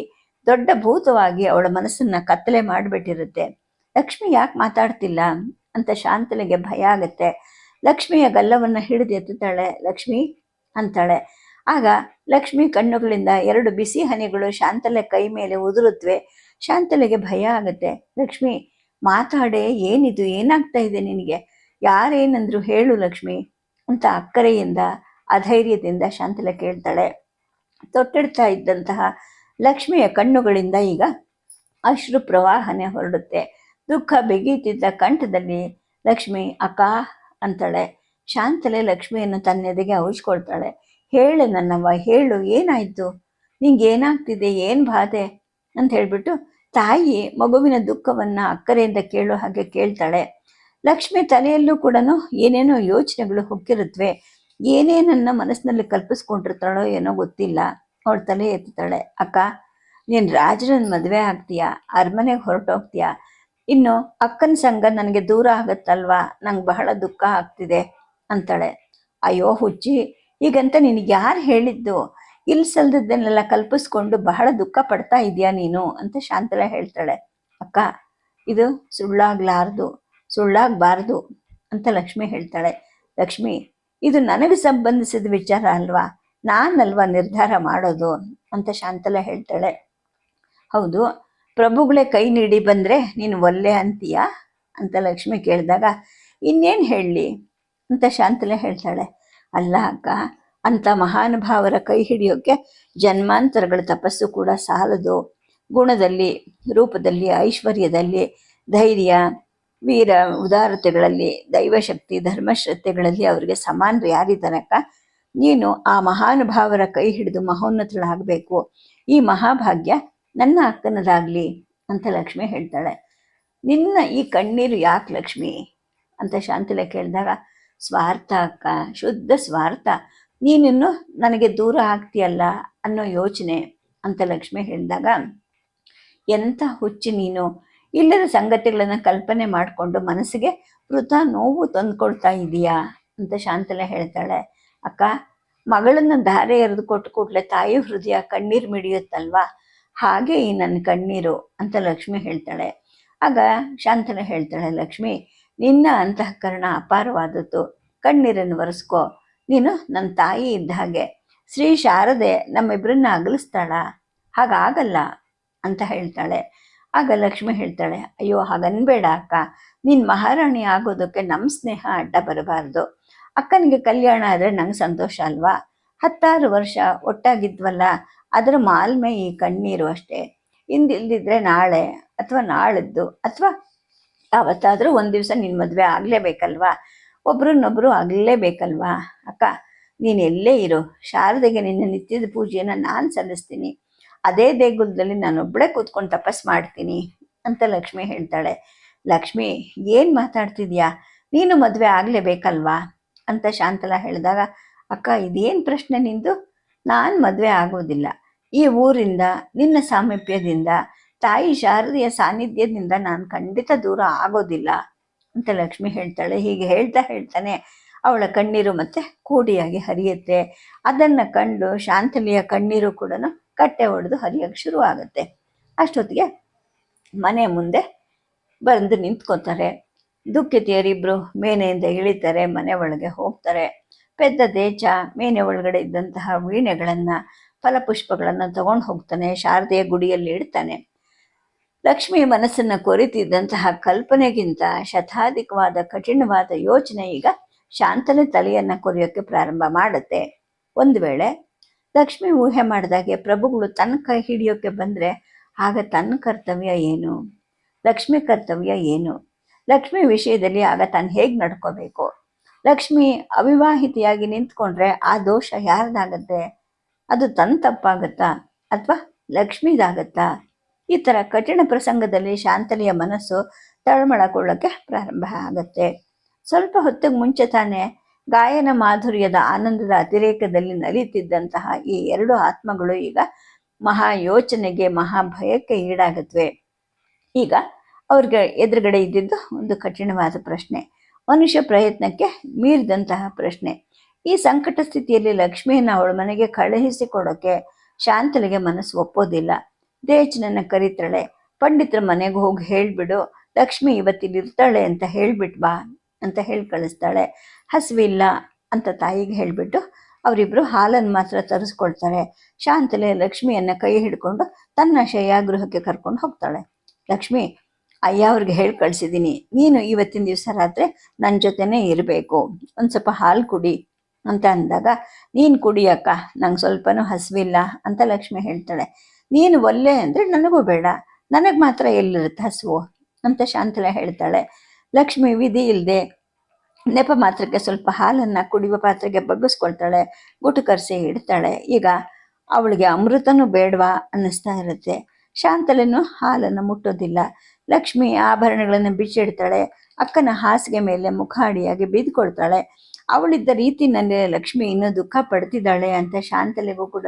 ದೊಡ್ಡ ಭೂತವಾಗಿ ಅವಳ ಮನಸ್ಸನ್ನ ಕತ್ತಲೆ ಮಾಡಿಬಿಟ್ಟಿರುತ್ತೆ. ಲಕ್ಷ್ಮಿ ಯಾಕೆ ಮಾತಾಡ್ತಿಲ್ಲ ಅಂತ ಶಾಂತಲೆಗೆ ಭಯ ಆಗುತ್ತೆ. ಲಕ್ಷ್ಮಿಯ ಗಲ್ಲವನ್ನು ಹಿಡಿದು ಎತ್ತುತ್ತಾಳೆ. ಲಕ್ಷ್ಮಿ ಅಂತಾಳೆ. ಆಗ ಲಕ್ಷ್ಮಿ ಕಣ್ಣುಗಳಿಂದ 2 ಬಿಸಿ ಹನಿಗಳು ಶಾಂತಲೆ ಕೈ ಮೇಲೆ ಉದುರುತ್ತವೆ. ಶಾಂತಲೆಗೆ ಭಯ ಆಗುತ್ತೆ. ಲಕ್ಷ್ಮಿ, ಮಾತಾಡೆ, ಏನಿದು, ಏನಾಗ್ತಾ ಇದೆ ನಿನಗೆ? ಯಾರೇನಂದ್ರು ಹೇಳು ಲಕ್ಷ್ಮಿ ಅಂತ ಅಕ್ಕರೆಯಿಂದ ಅಧೈರ್ಯದಿಂದ ಶಾಂತಲೆ ಕೇಳ್ತಾಳೆ. ತೊಟ್ಟಿಡ್ತಾ ಇದ್ದಂತಹ ಲಕ್ಷ್ಮಿಯ ಕಣ್ಣುಗಳಿಂದ ಈಗ ಅಶ್ರು ಪ್ರವಾಹನೆ ಹೊರಡುತ್ತೆ. ದುಃಖ ಬೆಗೀತಿದ್ದ ಕಂಠದಲ್ಲಿ ಲಕ್ಷ್ಮಿ ಅಕ್ಕ ಅಂತಾಳೆ. ಶಾಂತಲೆ ಲಕ್ಷ್ಮಿಯನ್ನು ತನ್ನೆದೆಗೆ ಔಚ್ಕೊಳ್ತಾಳೆ. ಹೇಳು ನನ್ನವ್ವ, ಹೇಳು, ಏನಾಯ್ತು, ನಿಂಗೆ ಏನಾಗ್ತಿದೆ, ಏನು ಬಾಧೆ ಅಂತ ಹೇಳ್ಬಿಟ್ಟು ತಾಯಿ ಮಗುವಿನ ದುಃಖವನ್ನ ಅಕ್ಕರೆಯಿಂದ ಕೇಳೋ ಹಾಗೆ ಕೇಳ್ತಾಳೆ. ಲಕ್ಷ್ಮಿ ತಲೆಯಲ್ಲೂ ಕೂಡ ಏನೇನೋ ಯೋಚನೆಗಳು ಹೊಕ್ಕಿರುತ್ತವೆ. ಏನೇನನ್ನ ಮನಸ್ಸಿನಲ್ಲಿ ಕಲ್ಪಿಸ್ಕೊಂಡಿರ್ತಾಳೋ ಏನೋ ಗೊತ್ತಿಲ್ಲ. ಅವಳ ತಲೆ ಎತ್ತಾಳೆ. ಅಕ್ಕ, ನೀನು ರಾಜರನ್ನ ಮದುವೆ ಆಗ್ತೀಯಾ, ಅರಮನೆಗೆ ಹೊರಟೋಗ್ತೀಯಾ, ಇನ್ನು ಅಕ್ಕನ ಸಂಘ ನನಗೆ ದೂರ ಆಗತ್ತಲ್ವಾ, ನಂಗೆ ಬಹಳ ದುಃಖ ಆಗ್ತಿದೆ ಅಂತಾಳೆ. ಅಯ್ಯೋ ಹುಚ್ಚಿ, ಹೀಗಂತ ನಿನಗೆ ಯಾರು ಹೇಳಿದ್ದು? ಇಲ್ಲಿ ಸಲ್ದದ್ದನ್ನೆಲ್ಲ ಕಲ್ಪಿಸ್ಕೊಂಡು ಬಹಳ ದುಃಖ ಪಡ್ತಾ ಇದೆಯಾ ನೀನು ಅಂತ ಶಾಂತಲೆ ಹೇಳ್ತಾಳೆ. ಅಕ್ಕ, ಇದು ಸುಳ್ಳಾಗಬಾರ್ದು ಅಂತ ಲಕ್ಷ್ಮಿ ಹೇಳ್ತಾಳೆ. ಲಕ್ಷ್ಮಿ, ಇದು ನನಗೆ ಸಂಬಂಧಿಸಿದ ವಿಚಾರ ಅಲ್ವಾ, ನಾನಲ್ವಾ ನಿರ್ಧಾರ ಮಾಡೋದು ಅಂತ ಶಾಂತಲೆ ಹೇಳ್ತಾಳೆ. ಹೌದು, ಪ್ರಭುಗಳೇ ಕೈ ನೀಡಿ ಬಂದರೆ ನೀನು ಒಲ್ಲೆ ಅಂತೀಯಾ ಅಂತ ಲಕ್ಷ್ಮಿ ಕೇಳಿದಾಗ ಇನ್ನೇನು ಹೇಳಲಿ ಅಂತ ಶಾಂತಲೆ ಹೇಳ್ತಾಳೆ. ಅಲ್ಲ ಅಕ್ಕ, ಅಂಥ ಮಹಾನುಭಾವರ ಕೈ ಹಿಡಿಯೋಕ್ಕೆ ಜನ್ಮಾಂತರಗಳ ತಪಸ್ಸು ಕೂಡ ಸಾಲದು. ಗುಣದಲ್ಲಿ, ರೂಪದಲ್ಲಿ, ಐಶ್ವರ್ಯದಲ್ಲಿ, ಧೈರ್ಯ, ವೀರ ಉದಾರತೆಗಳಲ್ಲಿ, ದೈವಶಕ್ತಿ, ಧರ್ಮಶ್ರದ್ಧೆಗಳಲ್ಲಿ ಅವರಿಗೆ ಸಮಾನರು ಯಾರಿದ್ದಾರಕ್ಕ? ನೀನು ಆ ಮಹಾನುಭಾವರ ಕೈ ಹಿಡಿದು ಮಹೋನ್ನತಳಾಗಬೇಕು. ಈ ಮಹಾಭಾಗ್ಯ ನನ್ನ ಅಕ್ಕನದಾಗಲಿ ಅಂತ ಲಕ್ಷ್ಮಿ ಹೇಳ್ತಾಳೆ. ನಿನ್ನ ಈ ಕಣ್ಣೀರು ಯಾಕೆ ಲಕ್ಷ್ಮಿ ಅಂತ ಶಾಂತಲೆ ಕೇಳಿದಾಗ, ಸ್ವಾರ್ಥ ಅಕ್ಕ, ಶುದ್ಧ ಸ್ವಾರ್ಥ. ನೀನಿನ್ನು ನನಗೆ ದೂರ ಆಗ್ತೀಯಲ್ಲ ಅನ್ನೋ ಯೋಚನೆ ಅಂತ ಲಕ್ಷ್ಮಿ ಹೇಳಿದಾಗ, ಎಂಥ ಹುಚ್ಚಿ ನೀನು, ಇಲ್ಲದ ಸಂಗತಿಗಳನ್ನು ಕಲ್ಪನೆ ಮಾಡಿಕೊಂಡು ಮನಸ್ಸಿಗೆ ವೃಥಾ ನೋವು ತಂದುಕೊಳ್ತಾ ಇದೀಯಾ ಅಂತ ಶಾಂತಲೆ ಹೇಳ್ತಾಳೆ. ಅಕ್ಕ, ಮಗಳನ್ನು ಧಾರೆ ಎರೆದು ಕೊಟ್ಟು ಕೂಡಲೇ ತಾಯಿ ಹೃದಯ ಕಣ್ಣೀರು ಮಿಡಿಯುತ್ತಲ್ವಾ, ಹಾಗೆ ಈ ನನ್ನ ಕಣ್ಣೀರು ಅಂತ ಲಕ್ಷ್ಮಿ ಹೇಳ್ತಾಳೆ. ಆಗ ಶಾಂತಲೆ ಹೇಳ್ತಾಳೆ, ಲಕ್ಷ್ಮಿ, ನಿನ್ನ ಅಂತಃಕರಣ ಅಪಾರವಾದದ್ದು, ಕಣ್ಣೀರನ್ನು ಒರೆಸ್ಕೋ. ನೀನು ನನ್ನ ತಾಯಿ ಇದ್ದ ಹಾಗೆ. ಶ್ರೀ ಶಾರದೆ ನಮ್ಮಿಬ್ಬರನ್ನ ಅಗಲಿಸ್ತಾಳ? ಹಾಗಾಗಲ್ಲ ಅಂತ ಹೇಳ್ತಾಳೆ. ಆಗ ಲಕ್ಷ್ಮಿ ಹೇಳ್ತಾಳೆ, ಅಯ್ಯೋ ಹಾಗನ್ಬೇಡ ಅಕ್ಕ, ನೀನು ಮಹಾರಾಣಿ ಆಗೋದಕ್ಕೆ ನಮ್ಮ ಸ್ನೇಹ ಅಡ್ಡ ಬರಬಾರ್ದು. ಅಕ್ಕನಿಗೆ ಕಲ್ಯಾಣ ಆದರೆ ನಂಗೆ ಸಂತೋಷ ಅಲ್ವಾ? 16 ವರ್ಷ ಒಟ್ಟಾಗಿದ್ವಲ್ಲ, ಅದರ ಮಾಲ್ಮೆ ಈ ಕಣ್ಣೀರು ಅಷ್ಟೇ. ಇಂದಿಲ್ದಿದ್ರೆ ನಾಳೆ ಅಥವಾ ನಾಳಿದ್ದು ಅಥವಾ ಯಾವತ್ತಾದರೂ ಒಂದು ದಿವಸ ನಿನ್ನ ಮದುವೆ ಆಗಲೇಬೇಕಲ್ವಾ, ಒಬ್ರನ್ನೊಬ್ರು ಆಗಲೇಬೇಕಲ್ವಾ. ಅಕ್ಕ, ನೀನು ಎಲ್ಲೇ ಇರು, ಶಾರದೆಗೆ ನಿನ್ನ ನಿತ್ಯದ ಪೂಜೆಯನ್ನು ನಾನು ಸಲ್ಲಿಸ್ತೀನಿ. ಅದೇ ದೇಗುಲದಲ್ಲಿ ನಾನೊಬ್ಬಳೇ ಕೂತ್ಕೊಂಡು ತಪಸ್ ಮಾಡ್ತೀನಿ ಅಂತ ಲಕ್ಷ್ಮಿ ಹೇಳ್ತಾಳೆ. ಲಕ್ಷ್ಮಿ, ಏನು ಮಾತಾಡ್ತಿದ್ಯಾ, ನೀನು ಮದುವೆ ಆಗಲೇಬೇಕಲ್ವಾ ಅಂತ ಶಾಂತಲ ಹೇಳಿದಾಗ, ಅಕ್ಕ, ಇದೇನು ಪ್ರಶ್ನೆ ನಿಂದು? ನಾನು ಮದುವೆ ಆಗೋದಿಲ್ಲ. ಈ ಊರಿಂದ, ನಿನ್ನ ಸಾಮೀಪ್ಯದಿಂದ, ತಾಯಿ ಶಾರದೆಯ ಸಾನ್ನಿಧ್ಯದಿಂದ ನಾನು ಖಂಡಿತ ದೂರ ಆಗೋದಿಲ್ಲ ಅಂತ ಲಕ್ಷ್ಮಿ ಹೇಳ್ತಾಳೆ. ಹೀಗೆ ಹೇಳ್ತಾನೆ ಅವಳ ಕಣ್ಣೀರು ಮತ್ತೆ ಕೂಡಿಯಾಗಿ ಹರಿಯುತ್ತೆ. ಅದನ್ನು ಕಂಡು ಶಾಂತಲಿಯ ಕಣ್ಣೀರು ಕೂಡ ಕಟ್ಟೆ ಹೊಡೆದು ಹರಿಯೋಕ್ಕೆ ಶುರು ಆಗುತ್ತೆ. ಅಷ್ಟೊತ್ತಿಗೆ ಮನೆ ಮುಂದೆ ಬಂದು ನಿಂತ್ಕೋತಾರೆ. ದುಃಖಿತೆಯರಿಬ್ಬರು ಮೇನೆಯಿಂದ ಇಳಿತಾರೆ, ಮನೆ ಒಳಗೆ ಹೋಗ್ತಾರೆ. ಪೆದ್ದ ದೇಚ ಮೇನೆ ಒಳಗಡೆ ಇದ್ದಂತಹ ವೀಣೆಗಳನ್ನು, ಫಲಪುಷ್ಪಗಳನ್ನು ತಗೊಂಡು ಹೋಗ್ತಾನೆ, ಶಾರದೆಯ ಗುಡಿಯಲ್ಲಿ ಇಡ್ತಾನೆ. ಲಕ್ಷ್ಮಿ ಮನಸ್ಸನ್ನು ಕೊರಿತಿದ್ದಂತಹ ಕಲ್ಪನೆಗಿಂತ ಶತಾಧಿಕವಾದ ಕಠಿಣವಾದ ಯೋಚನೆ ಈಗ ಶಾಂತಲೆ ತಲೆಯನ್ನು ಕೊರೆಯೋಕ್ಕೆ ಪ್ರಾರಂಭ ಮಾಡುತ್ತೆ. ಒಂದು ವೇಳೆ ಲಕ್ಷ್ಮಿ ಊಹೆ ಮಾಡಿದಾಗೆ ಪ್ರಭುಗಳು ತನ್ನ ಕೈ ಹಿಡಿಯೋಕ್ಕೆ ಬಂದರೆ ಆಗ ತನ್ನ ಕರ್ತವ್ಯ ಏನು, ಲಕ್ಷ್ಮಿ ಕರ್ತವ್ಯ ಏನು, ಲಕ್ಷ್ಮಿ ವಿಷಯದಲ್ಲಿ ಆಗ ತಾನು ಹೇಗೆ ನಡ್ಕೋಬೇಕು? ಲಕ್ಷ್ಮಿ ಅವಿವಾಹಿತೆಯಾಗಿ ನಿಂತ್ಕೊಂಡ್ರೆ ಆ ದೋಷ ಯಾರ್ದಾಗತ್ತೆ? ಅದು ತನ್ನ ತಪ್ಪಾಗತ್ತಾ ಅಥವಾ ಲಕ್ಷ್ಮಿದಾಗತ್ತಾ? ಈ ಥರ ಕಠಿಣ ಪ್ರಸಂಗದಲ್ಲಿ ಶಾಂತಲಿಯ ಮನಸ್ಸು ತಳಮಳಕೊಳ್ಳೋಕ್ಕೆ ಪ್ರಾರಂಭ ಆಗತ್ತೆ. ಸ್ವಲ್ಪ ಹೊತ್ತಿಗೆ ಮುಂಚೆ ತಾನೇ ಗಾಯನ ಮಾಧುರ್ಯದ ಆನಂದದ ಅತಿರೇಕದಲ್ಲಿ ನಲಿತಿದ್ದಂತಹ ಈ 2 ಆತ್ಮಗಳು ಈಗ ಮಹಾ ಯೋಚನೆಗೆ, ಮಹಾಭಯಕ್ಕೆ ಈಡಾಗತ್ವೆ. ಈಗ ಅವ್ರಿಗೆ ಎದುರುಗಡೆ ಇದ್ದಿದ್ದು ಒಂದು ಕಠಿಣವಾದ ಪ್ರಶ್ನೆ, ಮನುಷ್ಯ ಪ್ರಯತ್ನಕ್ಕೆ ಮೀರಿದಂತಹ ಪ್ರಶ್ನೆ. ಈ ಸಂಕಟ ಸ್ಥಿತಿಯಲ್ಲಿ ಲಕ್ಷ್ಮಿಯನ್ನು ಅವಳ ಮನೆಗೆ ಕಳುಹಿಸಿಕೊಡೋಕ್ಕೆ ಶಾಂತಲಿಗೆ ಮನಸ್ಸು ಒಪ್ಪೋದಿಲ್ಲ. ದೇಚನನ್ನು ಕರೀತಾಳೆ. ಪಂಡಿತರ ಮನೆಗೆ ಹೋಗಿ ಹೇಳಿಬಿಡು, ಲಕ್ಷ್ಮಿ ಇವತ್ತಿಲ್ಲಿರ್ತಾಳೆ ಅಂತ ಹೇಳ್ಬಿಟ್ಟು ಬಾ ಅಂತ ಹೇಳಿ ಕಳಿಸ್ತಾಳೆ. ಹಸಿವಿಲ್ಲ ಅಂತ ತಾಯಿಗೆ ಹೇಳಿಬಿಟ್ಟು ಅವರಿಬ್ರು ಹಾಲನ್ನು ಮಾತ್ರ ತರಿಸ್ಕೊಳ್ತಾರೆ. ಶಾಂತಲೆ ಲಕ್ಷ್ಮಿಯನ್ನ ಕೈ ಹಿಡ್ಕೊಂಡು ತನ್ನ ಶಯ್ಯಾಗೃಹಕ್ಕೆ ಕರ್ಕೊಂಡು ಹೋಗ್ತಾಳೆ. ಲಕ್ಷ್ಮಿ, ಅಯ್ಯ ಅವ್ರಿಗೆ ಹೇಳಿ ಕಳ್ಸಿದ್ದೀನಿ, ನೀನು ಇವತ್ತಿನ ದಿವಸ ರಾತ್ರಿ ನನ್ನ ಜೊತೆನೇ ಇರಬೇಕು, ಒಂದು ಸ್ವಲ್ಪ ಹಾಲು ಕುಡಿ ಅಂತ ಅಂದಾಗ, ನೀನು ಕುಡಿಯಕ್ಕ, ನಂಗೆ ಸ್ವಲ್ಪನೂ ಹಸಿವಿಲ್ಲ ಅಂತ ಲಕ್ಷ್ಮಿ ಹೇಳ್ತಾಳೆ. ನೀನು ಒಲ್ಲೆ ಅಂದರೆ ನನಗೂ ಬೇಡ, ನನಗೆ ಮಾತ್ರ ಎಲ್ಲಿರುತ್ತೆ ಹಸುವು ಅಂತ ಶಾಂತಲೆ ಹೇಳ್ತಾಳೆ. ಲಕ್ಷ್ಮಿ ವಿಧಿ ಇಲ್ಲದೆ ನೆಪ ಮಾತ್ರಕ್ಕೆ ಸ್ವಲ್ಪ ಹಾಲನ್ನು ಕುಡಿಯುವ ಪಾತ್ರೆಗೆ ಬಗ್ಗಿಸ್ಕೊಳ್ತಾಳೆ, ಗುಟುಕರಿಸಿ ಇಡ್ತಾಳೆ. ಈಗ ಅವಳಿಗೆ ಅಮೃತನೂ ಬೇಡವಾ ಅನ್ನಿಸ್ತಾ ಇರುತ್ತೆ. ಶಾಂತಲೆನೂ ಹಾಲನ್ನು ಮುಟ್ಟೋದಿಲ್ಲ. ಲಕ್ಷ್ಮಿ ಆಭರಣಗಳನ್ನು ಬಿಚ್ಚಿಡ್ತಾಳೆ. ಅಕ್ಕನ ಹಾಸಿಗೆ ಮೇಲೆ ಮುಖಾಡಿಯಾಗಿ ಬಿದ್ದುಕೊಳ್ತಾಳೆ. ಅವಳಿದ್ದ ರೀತಿಯಲ್ಲೇ ಲಕ್ಷ್ಮಿ ಇನ್ನೂ ದುಃಖ ಪಡ್ತಿದ್ದಾಳೆ ಅಂತ ಶಾಂತಲೆಗೂ ಕೂಡ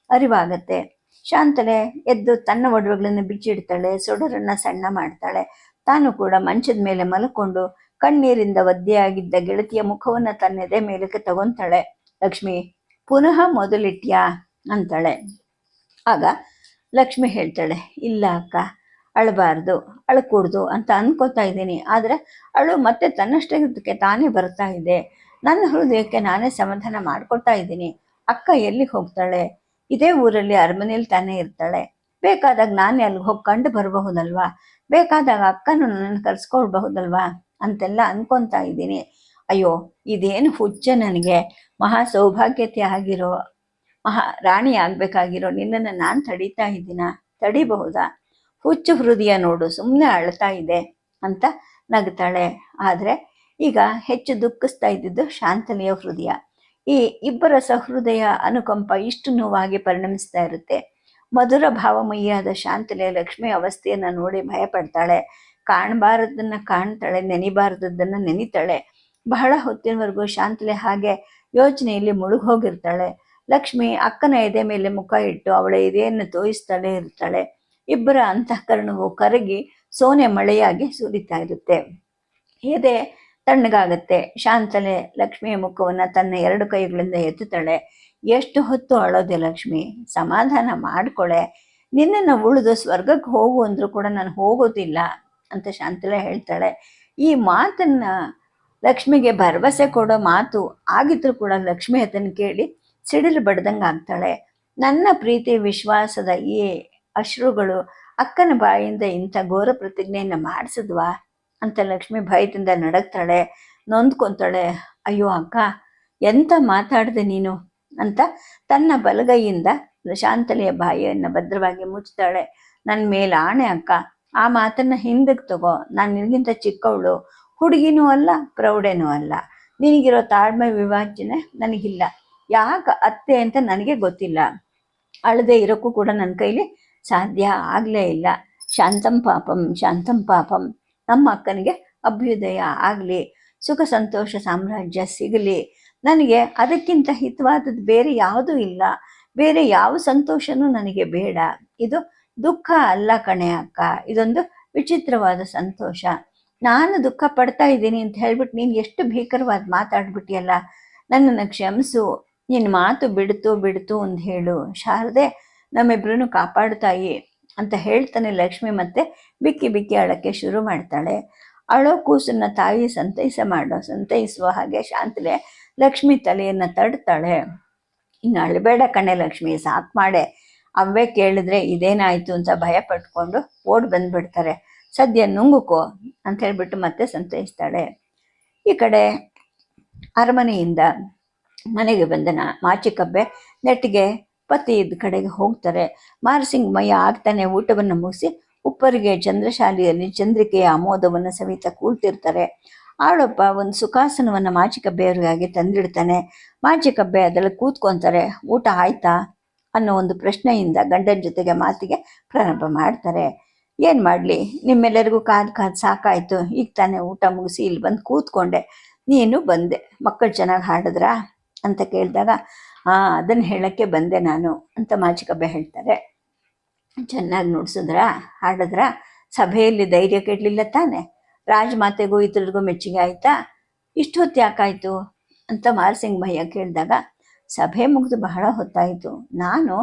ಅರಿವಾಗತ್ತೆ. ಶಾಂತಲೆ ಎದ್ದು ತನ್ನ ಒಡವೆಗಳನ್ನು ಬಿಚ್ಚಿಡ್ತಾಳೆ, ಸೊಡರನ್ನು ಸಣ್ಣ ಮಾಡ್ತಾಳೆ. ತಾನು ಕೂಡ ಮಂಚದ ಮೇಲೆ ಮಲ್ಕೊಂಡು ಕಣ್ಣೀರಿಂದ ಒದ್ದೆಯಾಗಿದ್ದ ಗೆಳತಿಯ ಮುಖವನ್ನು ತನ್ನ ಎದೆ ಮೇಲಕ್ಕೆ ತಗೊಂತಾಳೆ. ಲಕ್ಷ್ಮಿ, ಪುನಃ ಮೊದಲಿಟ್ಯಾ ಅಂತಾಳೆ. ಆಗ ಲಕ್ಷ್ಮಿ ಹೇಳ್ತಾಳೆ, ಇಲ್ಲ ಅಕ್ಕ, ಅಳಬಾರ್ದು, ಅಳಕೂಡ್ದು ಅಂತ ಅನ್ಕೋತಾ ಇದ್ದೀನಿ, ಆದರೆ ಅಳು ಮತ್ತೆ ತನ್ನಷ್ಟಕ್ಕೆ ತಾನೇ ಬರ್ತಾ ಇದೆ. ನನ್ನ ಹೃದಯಕ್ಕೆ ನಾನೇ ಸಮಾಧಾನ ಮಾಡ್ಕೊಳ್ತಾ ಇದ್ದೀನಿ. ಅಕ್ಕ ಎಲ್ಲಿಗೆ ಹೋಗ್ತಾಳೆ? ಇದೇ ಊರಲ್ಲಿ ಅರಮನೆಯಲ್ಲಿ ತಾನೇ ಇರ್ತಾಳೆ. ಬೇಕಾದಾಗ ನಾನೇ ಅಲ್ಲಿಗೆ ಹೋಗಿ ಕಂಡು ಬರಬಹುದಲ್ವಾ? ಬೇಕಾದಾಗ ಅಕ್ಕನೂ ನನ್ನನ್ನು ಕರ್ಸ್ಕೊಳ್ಬಹುದಲ್ವಾ ಅಂತೆಲ್ಲ ಅನ್ಕೊತಾ ಇದ್ದೀನಿ. ಅಯ್ಯೋ, ಇದೇನು ಹುಚ್ಚ ನನಗೆ. ಮಹಾ ಸೌಭಾಗ್ಯತೆ ಆಗಿರೋ, ರಾಣಿ ಆಗ್ಬೇಕಾಗಿರೋ ನಿನ್ನನ್ನು ನಾನು ತಡೀತಾ ಇದ್ದೀನ? ತಡಿಬಹುದಾ? ಹುಚ್ಚು ಹೃದಯ ನೋಡು, ಸುಮ್ಮನೆ ಅಳ್ತಾ ಇದೆ ಅಂತ ನಗ್ತಾಳೆ. ಆದರೆ ಈಗ ಹೆಚ್ಚು ದುಃಖಿಸ್ತಾ ಇದ್ದಿದ್ದು ಶಾಂತಲೆಯ ಹೃದಯ. ಈ ಇಬ್ಬರ ಸಹೃದಯ ಅನುಕಂಪ ಇಷ್ಟು ನೋವಾಗಿ ಪರಿಣಮಿಸ್ತಾ ಇರುತ್ತೆ. ಮಧುರ ಭಾವಮಯಿಯಾದ ಶಾಂತಲೆ ಲಕ್ಷ್ಮಿ ಅವಸ್ಥೆಯನ್ನು ನೋಡಿ ಭಯಪಡ್ತಾಳೆ. ಕಾಣಬಾರದನ್ನ ಕಾಣ್ತಾಳೆ, ನೆನಿಬಾರದನ್ನ ನೆನಿತಾಳೆ. ಬಹಳ ಹೊತ್ತಿನವರೆಗೂ ಶಾಂತಲೆ ಹಾಗೆ ಯೋಚನೆಯಲ್ಲಿ ಮುಳುಗೋಗಿರ್ತಾಳೆ. ಲಕ್ಷ್ಮಿ ಅಕ್ಕನ ಎದೆ ಮೇಲೆ ಮುಖ ಇಟ್ಟು ಅವಳ ಎದೆಯನ್ನು ತೋಯಿಸ್ತಾಳೆ ಇರ್ತಾಳೆ. ಇಬ್ಬರ ಅಂತಃಕರಣವು ಕರಗಿ ಸೋನೆ ಮಳೆಯಾಗಿ ಸುರಿತಾ ಇರುತ್ತೆ. ಎದೆ ತಣ್ಣಗಾಗತ್ತೆ. ಶಾಂತಲೆ ಲಕ್ಷ್ಮಿಯ ಮುಖವನ್ನು ತನ್ನ 2 ಕೈಗಳಿಂದ ಎತ್ತುತ್ತಾಳೆ. ಎಷ್ಟು ಹೊತ್ತು ಅಳೋದೆ ಲಕ್ಷ್ಮಿ, ಸಮಾಧಾನ ಮಾಡ್ಕೊಳೆ. ನಿನ್ನನ್ನು ಉಳಿದು ಸ್ವರ್ಗಕ್ಕೆ ಹೋಗು ಅಂದರೂ ಕೂಡ ನಾನು ಹೋಗೋದಿಲ್ಲ ಅಂತ ಶಾಂತಲೆ ಹೇಳ್ತಾಳೆ. ಈ ಮಾತನ್ನ ಲಕ್ಷ್ಮಿಗೆ ಭರವಸೆ ಕೊಡೋ ಮಾತು ಆಗಿದ್ರೂ ಕೂಡ ಲಕ್ಷ್ಮಿ ಅದನ್ನು ಕೇಳಿ ಸಿಡಿಲು ಬಡ್ದಂಗೆ ಆಗ್ತಾಳೆ. ನನ್ನ ಪ್ರೀತಿ ವಿಶ್ವಾಸದ ಈ ಅಶ್ರುಗಳು ಅಕ್ಕನ ಬಾಯಿಂದ ಇಂಥ ಘೋರ ಪ್ರತಿಜ್ಞೆಯನ್ನು ಮಾಡಿಸಿದ್ವಾ ಅಂತ ಲಕ್ಷ್ಮಿ ಭಯದಿಂದ ನಡಗ್ತಾಳೆ, ನೊಂದ್ಕೊಂತಾಳೆ. ಅಯ್ಯೋ ಅಕ್ಕ, ಎಂತ ಮಾತಾಡಿದೆ ನೀನು ಅಂತ ತನ್ನ ಬಲಗೈಯಿಂದ ಶಾಂತಲೆಯ ಬಾಯಿಯನ್ನು ಭದ್ರವಾಗಿ ಮುಚ್ತಾಳೆ. ನನ್ನ ಮೇಲೆ ಆಣೆ ಅಕ್ಕ, ಆ ಮಾತನ್ನ ಹಿಂದಕ್ಕೆ ತಗೋ. ನಾನು ನಿನಗಿಂತ ಚಿಕ್ಕವಳು, ಹುಡುಗಿನೂ ಅಲ್ಲ, ಪ್ರೌಢೇನೂ ಅಲ್ಲ. ನಿನಗಿರೋ ತಾಳ್ಮೆ ವಿವಾಚನೆ ನನಗಿಲ್ಲ. ಯಾಕೆ ಅತ್ತೆ ಅಂತ ನನಗೆ ಗೊತ್ತಿಲ್ಲ. ಅಳದೆ ಇರೋಕ್ಕೂ ಕೂಡ ನನ್ನ ಕೈಲಿ ಸಾಧ್ಯ ಆಗಲೇ ಇಲ್ಲ. ಶಾಂತಂ ಪಾಪಂ, ಶಾಂತಂ ಪಾಪಂ. ನಮ್ಮ ಅಕ್ಕನಿಗೆ ಅಭ್ಯುದಯ ಆಗಲಿ, ಸುಖ ಸಂತೋಷ ಸಾಮ್ರಾಜ್ಯ ಸಿಗಲಿ. ನನಗೆ ಅದಕ್ಕಿಂತ ಹಿತವಾದದ್ದು ಬೇರೆ ಯಾವುದೂ ಇಲ್ಲ. ಬೇರೆ ಯಾವ ಸಂತೋಷನೂ ನನಗೆ ಬೇಡ. ಇದು ದುಃಖ ಅಲ್ಲ ಕಣೆ ಅಕ್ಕ, ಇದೊಂದು ವಿಚಿತ್ರವಾದ ಸಂತೋಷ. ನಾನು ದುಃಖ ಪಡ್ತಾ ಇದ್ದೀನಿ ಅಂತ ಹೇಳ್ಬಿಟ್ಟು ನೀನು ಎಷ್ಟು ಭೀಕರವಾದ ಮಾತಾಡ್ಬಿಟ್ಟಿಯಲ್ಲ, ನನ್ನನ್ನು ಕ್ಷಮಿಸು. ನಿನ್ನ ಮಾತು ಬಿಡ್ತು ಅಂತ ಹೇಳು. ಶಾರದೆ, ನಮ್ಮಿಬ್ರನ್ನು ಕಾಪಾಡುತ್ತಾಯಿ ಅಂತ ಹೇಳ್ತಾನೆ ಲಕ್ಷ್ಮಿ ಮತ್ತೆ ಬಿಕ್ಕಿ ಬಿಕ್ಕಿ ಅಳಕ್ಕೆ ಶುರು ಮಾಡ್ತಾಳೆ. ಅಳೋ ಕೂಸನ್ನ ತಾಯಿ ಸಂತೈಸುವ ಹಾಗೆ ಶಾಂತಲೆ ಲಕ್ಷ್ಮಿ ತಲೆಯನ್ನು ತಡ್ತಾಳೆ. ಇನ್ನು ಅಳಬೇಡ ಕಣೆ ಲಕ್ಷ್ಮಿ, ಸಾಕು ಮಾಡೆ. ಅವೇ ಕೇಳಿದ್ರೆ ಇದೇನಾಯ್ತು ಅಂತ ಭಯ ಪಟ್ಕೊಂಡು ಓಡ್ ಬಂದ್ಬಿಡ್ತಾರೆ. ಸದ್ಯ ನುಂಗುಕೋ ಅಂತ ಹೇಳ್ಬಿಟ್ಟು ಮತ್ತೆ ಸಂತೈಸ್ತಾಳೆ. ಈ ಕಡೆ ಅರಮನೆಯಿಂದ ಮನೆಗೆ ಬಂದನ ಮಾಚಿಕಬ್ಬೆ ನೆಟ್ಟಿಗೆ ಪತಿ ಇದ್ದ ಕಡೆಗೆ ಹೋಗ್ತಾರೆ. ಮಾರಸಿಂಗಮಯ್ಯ ಆಗ್ತಾನೆ ಊಟವನ್ನು ಮುಗಿಸಿ ಉಪ್ಪರಿಗೆ ಚಂದ್ರಶಾಲೆಯಲ್ಲಿ ಚಂದ್ರಿಕೆಯ ಆಮೋದವನ್ನು ಸವಿತ ಕೂಳ್ತಿರ್ತಾರೆ. ಆಳೊಬ್ಬ ಒಂದು ಸುಖಾಸನವನ್ನು ಮಾಚಿಕಬ್ಬೆಯವರಿಗಾಗಿ ತಂದಿಡ್ತಾನೆ. ಮಾಚಿಕಬ್ಬೆ ಅದರಲ್ಲಿ ಕೂತ್ಕೊತಾರೆ. ಊಟ ಆಯ್ತಾ ಅನ್ನೋ ಒಂದು ಪ್ರಶ್ನೆಯಿಂದ ಗಂಡನ ಜೊತೆಗೆ ಮಾತಿಗೆ ಪ್ರಾರಂಭ ಮಾಡ್ತಾರೆ. ಏನು ಮಾಡಲಿ, ನಿಮ್ಮೆಲ್ಲರಿಗೂ ಕಾದು ಸಾಕಾಯಿತು. ಈಗ ತಾನೇ ಊಟ ಮುಗಿಸಿ ಇಲ್ಲಿ ಬಂದು ಕೂತ್ಕೊಂಡೆ, ನೀನು ಬಂದೆ. ಮಕ್ಕಳು ಚೆನ್ನಾಗಿ ಹಾಡಿದ್ರಾ ಅಂತ ಕೇಳಿದಾಗ, ಅದನ್ನು ಹೇಳೋಕ್ಕೆ ಬಂದೆ ನಾನು ಅಂತ ಮಾಚಿಕಬ್ಬೆ ಹೇಳ್ತಾರೆ. ಚೆನ್ನಾಗಿ ನುಡ್ಸಿದ್ರಾ, ಹಾಡಿದ್ರಾ? ಸಭೆಯಲ್ಲಿ ಧೈರ್ಯ ಕೆಡಲಿಲ್ಲ ತಾನೆ? ರಾಜಮಾತೆಗೂ ಇತರರಿಗೂ ಮೆಚ್ಚುಗೆ ಆಯಿತಾ? ಇಷ್ಟು ಹೊತ್ತು ಯಾಕಾಯಿತು ಅಂತ ಮಾರಸಿಂಗಮಯ್ಯ ಕೇಳಿದಾಗ, ಸಭೆ ಮುಗಿದು ಬಹಳ ಹೊತ್ತಾಯಿತು, ನಾನು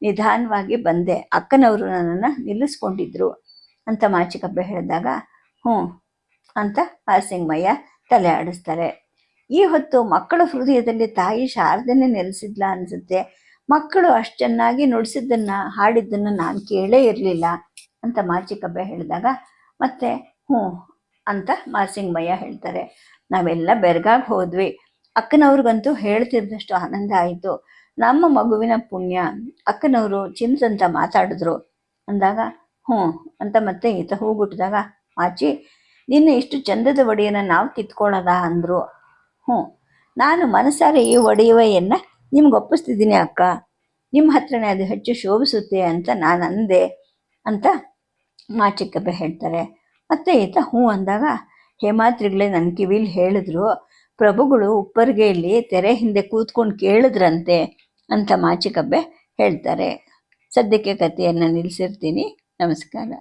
ನಿಧಾನವಾಗಿ ಬಂದೆ, ಅಕ್ಕನವರು ನನ್ನನ್ನು ನಿಲ್ಲಿಸ್ಕೊಂಡಿದ್ರು ಅಂತ ಮಾಚಿಕಬ್ಬೆ ಹೇಳಿದಾಗ, ಹ್ಞೂ ಅಂತ ಮಾರಸಿಂಗಮಯ್ಯ ತಲೆ ಆಡಿಸ್ತಾರೆ. ಈ ಹೊತ್ತು ಮಕ್ಕಳ ಹೃದಯದಲ್ಲಿ ತಾಯಿ ಶಾರದೆನೇ ನೆಲೆಸಿದ್ಲ ಅನ್ಸುತ್ತೆ. ಮಕ್ಕಳು ಅಷ್ಟು ಚೆನ್ನಾಗಿ ನುಡಿಸಿದ್ದನ್ನು ಹಾಡಿದ್ದನ್ನು ನಾನು ಕೇಳೇ ಇರಲಿಲ್ಲ ಅಂತ ಮಾಚಿಕಬ್ಬೆ ಹೇಳಿದಾಗ ಮತ್ತೆ ಹ್ಞೂ ಅಂತ ಮಾಸಿಂಗಮಯ್ಯ ಹೇಳ್ತಾರೆ. ನಾವೆಲ್ಲ ಬೆರಗಾಗಿ ಹೋದ್ವಿ. ಅಕ್ಕನವ್ರಿಗಂತೂ ಹೇಳ್ತಿದ್ದಷ್ಟು ಆನಂದ ಆಯಿತು. ನಮ್ಮ ಮಗುವಿನ ಪುಣ್ಯ, ಅಕ್ಕನವರು ಚಿಂತಂತ ಮಾತಾಡಿದ್ರು ಅಂದಾಗ ಹ್ಞೂ ಅಂತ ಮತ್ತೆ ಈತ ಹೂಗುಟ್ಟಿದಾಗ ಮಾಚಿ ನಿನ್ನ ಇಷ್ಟು ಚಂದದ ಒಡೆಯನ್ನು ನಾವು ಕಿತ್ಕೊಳ್ಳೋದ ಅಂದರು. ಹ್ಞೂ, ನಾನು ಮನಸಾರೆ ಈ ಒಡೆಯುವೆಯನ್ನು ನಿಮ್ಗೆ ಒಪ್ಪಿಸ್ತಿದ್ದೀನಿ ಅಕ್ಕ, ನಿಮ್ಮ ಹತ್ರನೇ ಅದು ಹೆಚ್ಚು ಶೋಭಿಸುತ್ತೆ ಅಂತ ನಾನು ಅಂದೆ ಅಂತ ಮಾಚಿಕಬ್ಬೆ ಹೇಳ್ತಾರೆ. ಮತ್ತೆ ಈತ ಹ್ಞೂ ಅಂದಾಗ ಹೇಮಾದ್ರಿಗಳೇ ನನ್ನ ಕಿವಿಲಿ ಹೇಳಿದ್ರು, ಪ್ರಭುಗಳು ಉಪ್ಪರಿಗೆಯಲ್ಲಿ ತೆರೆ ಹಿಂದೆ ಕೂತ್ಕೊಂಡು ಕೇಳಿದ್ರಂತೆ ಅಂತ ಮಾಚಿಕಬ್ಬೆ ಹೇಳ್ತಾರೆ. ಸದ್ಯಕ್ಕೆ ಕಥೆಯನ್ನು ನಿಲ್ಲಿಸಿರ್ತೀನಿ. ನಮಸ್ಕಾರ.